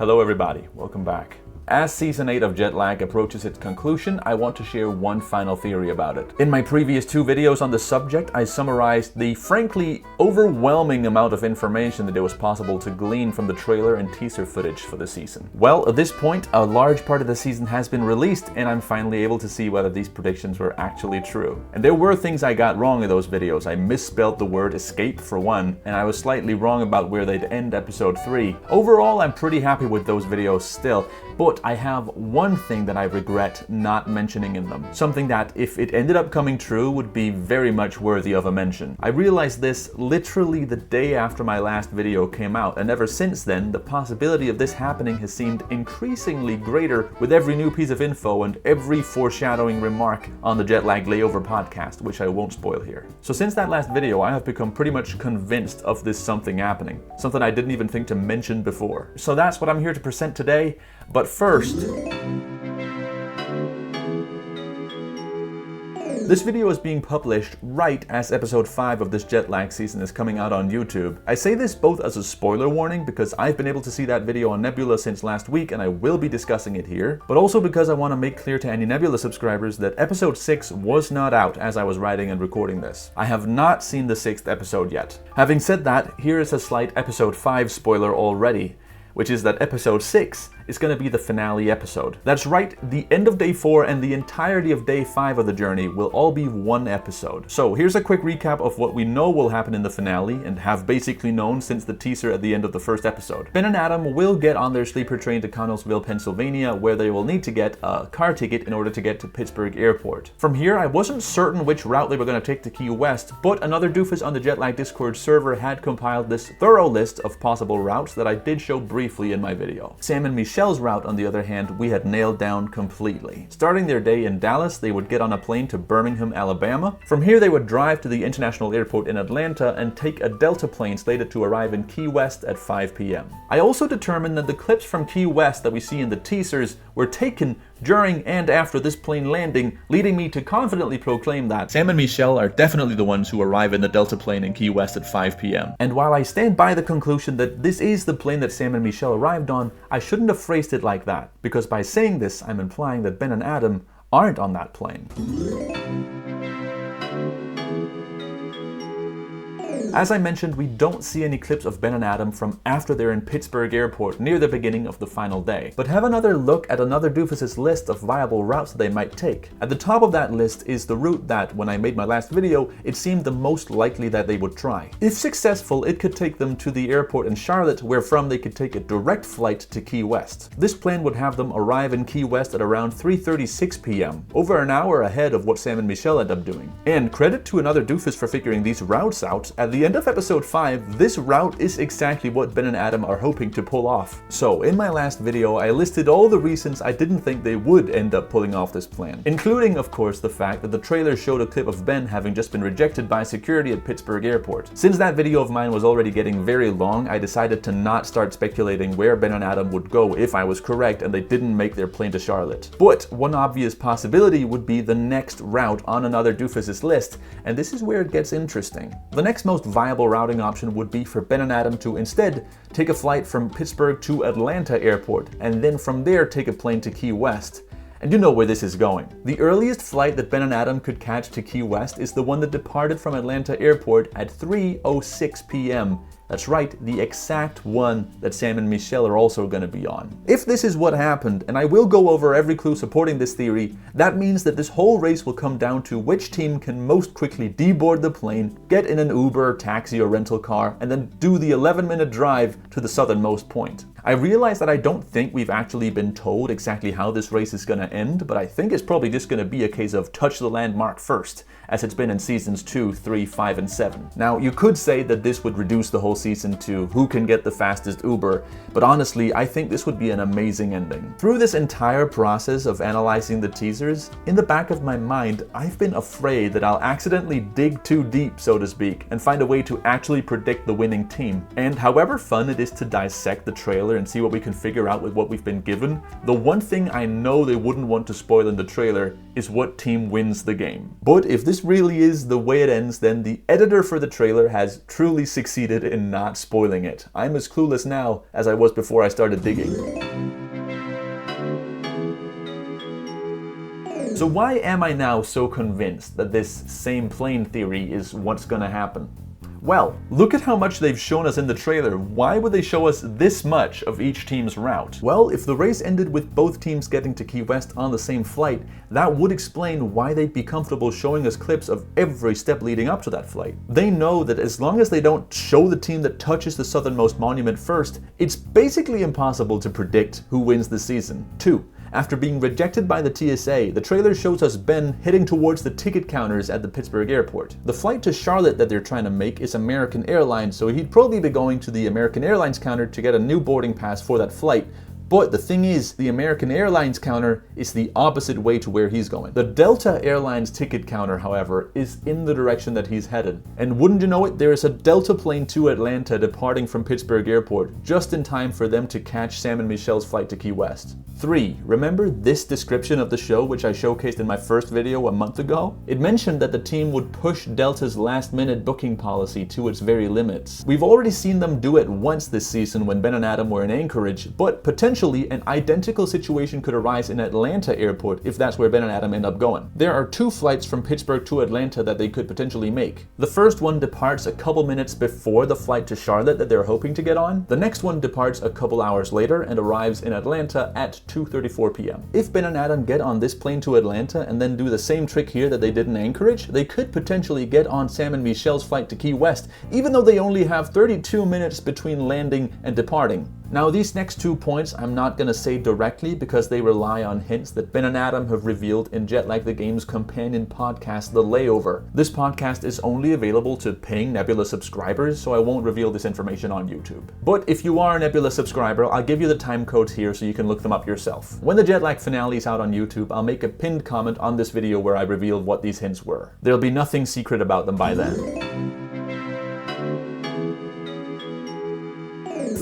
Hello everybody, welcome back. As Season 8 of Jet Lag approaches its conclusion, I want to share one final theory about it. In my previous 2 videos on the subject, I summarized the frankly overwhelming amount of information that it was possible to glean from the trailer and teaser footage for the season. Well, at this point, a large part of the season has been released, and I'm finally able to see whether these predictions were actually true. And there were things I got wrong in those videos. I misspelled the word escape for one, and I was slightly wrong about where they'd end episode 3. Overall, I'm pretty happy with those videos still, but I have one thing that I regret not mentioning in them. Something that, if it ended up coming true, would be very much worthy of a mention. I realized this literally the day after my last video came out, and ever since then, the possibility of this happening has seemed increasingly greater with every new piece of info and every foreshadowing remark on the Jet Lag Layover podcast, which I won't spoil here. So since that last video, I have become pretty much convinced of this something happening. Something I didn't even think to mention before. So that's what I'm here to present today. But first, this video is being published right as episode 5 of this Jet Lag season is coming out on YouTube. I say this both as a spoiler warning because I've been able to see that video on Nebula since last week and I will be discussing it here, but also because I want to make clear to any Nebula subscribers that episode 6 was not out as I was writing and recording this. I have not seen the 6th episode yet. Having said that, here is a slight episode 5 spoiler already, which is that episode 6 is going to be the finale episode. That's right, the end of day 4 and the entirety of day 5 of the journey will all be one episode. So here's a quick recap of what we know will happen in the finale and have basically known since the teaser at the end of the first episode. Ben and Adam will get on their sleeper train to Connellsville, Pennsylvania, where they will need to get a car ticket in order to get to Pittsburgh Airport. From here, I wasn't certain which route they were going to take to Key West, but another doofus on the Jet Lag Discord server had compiled this thorough list of possible routes that I did show briefly in my video. Sam and Michelle's route, on the other hand, we had nailed down completely. Starting their day in Dallas, they would get on a plane to Birmingham, Alabama. From here, they would drive to the international airport in Atlanta and take a Delta plane slated to arrive in Key West at 5 p.m. I also determined that the clips from Key West that we see in the teasers were taken during and after this plane landing, leading me to confidently proclaim that Sam and Michelle are definitely the ones who arrive in the Delta plane in Key West at 5 p.m. And while I stand by the conclusion that this is the plane that Sam and Michelle arrived on, I shouldn't have phrased it like that, because by saying this, I'm implying that Ben and Adam aren't on that plane. As I mentioned, we don't see any clips of Ben and Adam from after they're in Pittsburgh Airport near the beginning of the final day, but have another look at another doofus's list of viable routes that they might take. At the top of that list is the route that, when I made my last video, it seemed the most likely that they would try. If successful, it could take them to the airport in Charlotte, where from they could take a direct flight to Key West. This plan would have them arrive in Key West at around 3:36 p.m., over an hour ahead of what Sam and Michelle end up doing. And credit to another doofus for figuring these routes out. At the end of episode 5, this route is exactly what Ben and Adam are hoping to pull off. So in my last video, I listed all the reasons I didn't think they would end up pulling off this plan, including of course the fact that the trailer showed a clip of Ben having just been rejected by security at Pittsburgh Airport. Since that video of mine was already getting very long, I decided to not start speculating where Ben and Adam would go if I was correct and they didn't make their plane to Charlotte. But one obvious possibility would be the next route on another doofus's list, and this is where it gets interesting. The next most viable routing option would be for Ben and Adam to instead take a flight from Pittsburgh to Atlanta Airport, and then from there take a plane to Key West. And you know where this is going. The earliest flight that Ben and Adam could catch to Key West is the one that departed from Atlanta Airport at 3:06 p.m. That's right, the exact one that Sam and Michelle are also going to be on. If this is what happened, and I will go over every clue supporting this theory, that means that this whole race will come down to which team can most quickly deboard the plane, get in an Uber, taxi, or rental car, and then do the 11-minute drive to the southernmost point. I realize that I don't think we've actually been told exactly how this race is going to end, but I think it's probably just going to be a case of touch the landmark first, as it's been in seasons 2, 3, 5, and 7. Now, you could say that this would reduce the whole season to who can get the fastest Uber, but honestly, I think this would be an amazing ending. Through this entire process of analyzing the teasers, in the back of my mind, I've been afraid that I'll accidentally dig too deep, so to speak, and find a way to actually predict the winning team. And however fun it is to dissect the trailer trailer and see what we can figure out with what we've been given, the one thing I know they wouldn't want to spoil in the trailer is what team wins the game. But if this really is the way it ends, then the editor for the trailer has truly succeeded in not spoiling it. I'm as clueless now as I was before I started digging. So why am I now so convinced that this same plane theory is what's gonna happen? Well, look at how much they've shown us in the trailer. Why would they show us this much of each team's route? Well, if the race ended with both teams getting to Key West on the same flight, that would explain why they'd be comfortable showing us clips of every step leading up to that flight. They know that as long as they don't show the team that touches the southernmost monument first, it's basically impossible to predict who wins the season. 2. After being rejected by the TSA, the trailer shows us Ben heading towards the ticket counters at the Pittsburgh airport. The flight to Charlotte that they're trying to make is American Airlines, so he'd probably be going to the American Airlines counter to get a new boarding pass for that flight. But the thing is, the American Airlines counter is the opposite way to where he's going. The Delta Airlines ticket counter, however, is in the direction that he's headed. And wouldn't you know it, there is a Delta plane to Atlanta departing from Pittsburgh Airport, just in time for them to catch Sam and Michelle's flight to Key West. 3. Remember this description of the show which I showcased in my first video a month ago? It mentioned that the team would push Delta's last-minute booking policy to its very limits. We've already seen them do it once this season when Ben and Adam were in Anchorage, but potentially an identical situation could arise in Atlanta airport if that's where Ben and Adam end up going. There are 2 flights from Pittsburgh to Atlanta that they could potentially make. The first one departs a couple minutes before the flight to Charlotte that they're hoping to get on. The next one departs a couple hours later and arrives in Atlanta at 2:34 p.m. If Ben and Adam get on this plane to Atlanta and then do the same trick here that they did in Anchorage, they could potentially get on Sam and Michelle's flight to Key West, even though they only have 32 minutes between landing and departing. Now, these next 2 points I'm not going to say directly because they rely on hints that Ben and Adam have revealed in Jet Lag the Game's companion podcast, The Layover. This podcast is only available to paying Nebula subscribers, so I won't reveal this information on YouTube. But if you are a Nebula subscriber, I'll give you the time codes here so you can look them up yourself. When the Jet Lag finale is out on YouTube, I'll make a pinned comment on this video where I reveal what these hints were. There'll be nothing secret about them by then.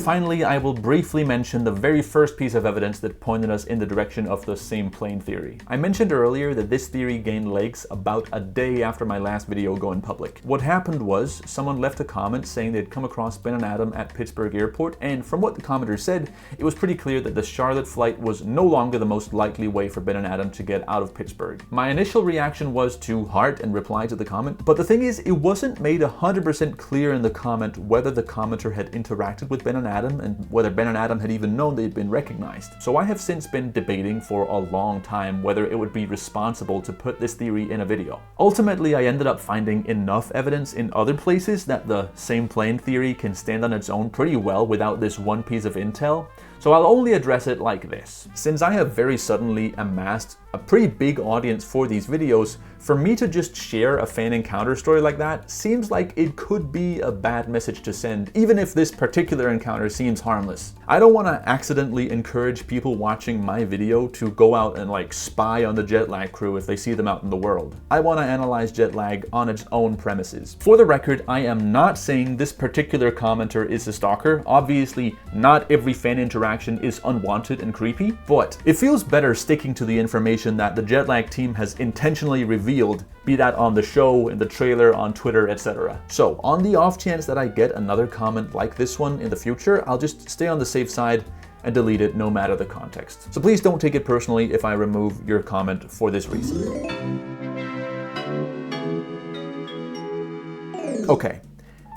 Finally, I will briefly mention the very first piece of evidence that pointed us in the direction of the same plane theory. I mentioned earlier that this theory gained legs about a day after my last video going public. What happened was, someone left a comment saying they'd come across Ben and Adam at Pittsburgh Airport, and from what the commenter said, it was pretty clear that the Charlotte flight was no longer the most likely way for Ben and Adam to get out of Pittsburgh. My initial reaction was to heart and reply to the comment, but the thing is, it wasn't made 100% clear in the comment whether the commenter had interacted with Ben and Adam and whether Ben and Adam had even known they'd been recognized. So I have since been debating for a long time whether it would be responsible to put this theory in a video. Ultimately, I ended up finding enough evidence in other places that the same plane theory can stand on its own pretty well without this one piece of intel. So I'll only address it like this. Since I have very suddenly amassed a pretty big audience for these videos, for me to just share a fan encounter story like that seems like it could be a bad message to send, even if this particular encounter seems harmless. I don't want to accidentally encourage people watching my video to go out and spy on the Jet Lag crew if they see them out in the world. I want to analyze Jet Lag on its own premises. For the record, I am not saying this particular commenter is a stalker. Obviously, not every fan interaction is unwanted and creepy, but it feels better sticking to the information that the Jet Lag team has intentionally revealed, be that on the show, in the trailer, on Twitter, etc. So, on the off chance that I get another comment like this one in the future, I'll just stay on the safe side and delete it no matter the context. So please don't take it personally if I remove your comment for this reason. Okay.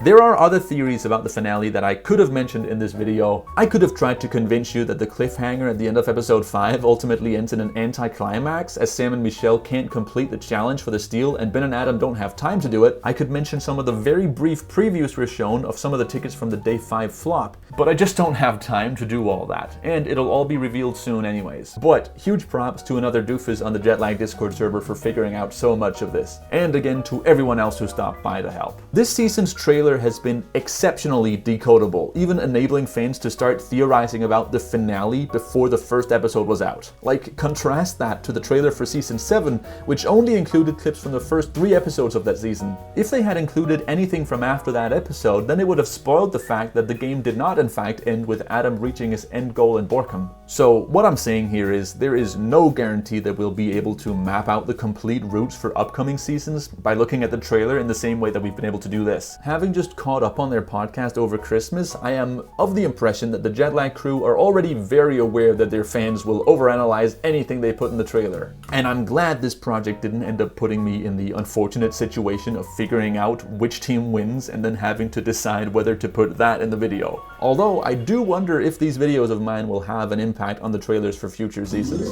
There are other theories about the finale that I could have mentioned in this video. I could have tried to convince you that the cliffhanger at the end of episode 5 ultimately ends in an anticlimax as Sam and Michelle can't complete the challenge for the steal and Ben and Adam don't have time to do it. I could mention some of the very brief previews were shown of some of the tickets from the day 5 flop, but I just don't have time to do all that, and it'll all be revealed soon anyways. But huge props to another doofus on the Jet Lag Discord server for figuring out so much of this, and again to everyone else who stopped by to help. This season's trailer trailer has been exceptionally decodable, even enabling fans to start theorizing about the finale before the first episode was out. Like, contrast that to the trailer for season 7, which only included clips from the first 3 episodes of that season. If they had included anything from after that episode, then it would have spoiled the fact that the game did not in fact end with Adam reaching his end goal in Borkum. So what I'm saying here is there is no guarantee that we'll be able to map out the complete routes for upcoming seasons by looking at the trailer in the same way that we've been able to do this. Having just caught up on their podcast over Christmas, I am of the impression that the Jet Lag crew are already very aware that their fans will overanalyze anything they put in the trailer. And I'm glad this project didn't end up putting me in the unfortunate situation of figuring out which team wins and then having to decide whether to put that in the video. Although I do wonder if these videos of mine will have an impact on the trailers for future seasons.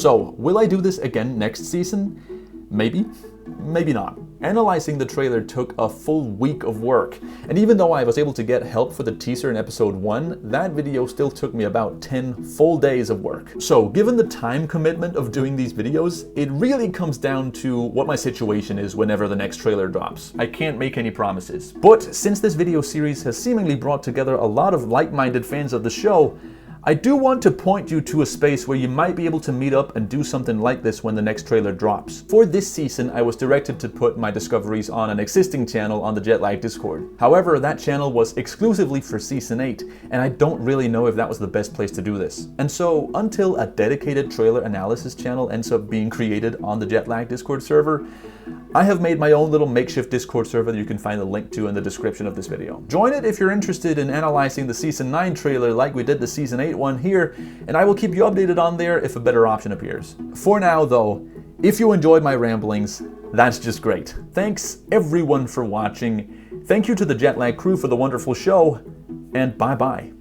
So, will I do this again next season? Maybe, maybe not. Analyzing the trailer took a full week of work, and even though I was able to get help for the teaser in episode 1, that video still took me about 10 full days of work. So given the time commitment of doing these videos, it really comes down to what my situation is whenever the next trailer drops. I can't make any promises. But since this video series has seemingly brought together a lot of like-minded fans of the show, I do want to point you to a space where you might be able to meet up and do something like this when the next trailer drops. For this season, I was directed to put my discoveries on an existing channel on the Jet Lag Discord. However, that channel was exclusively for season 8, and I don't really know if that was the best place to do this. And so, until a dedicated trailer analysis channel ends up being created on the Jet Lag Discord server, I have made my own little makeshift Discord server that you can find a link to in the description of this video. Join it if you're interested in analyzing the season 9 trailer like we did the season 8 one here, and I will keep you updated on there if a better option appears. For now though, if you enjoyed my ramblings, that's just great. Thanks everyone for watching. Thank you to the Jet Lag crew for the wonderful show, and bye bye.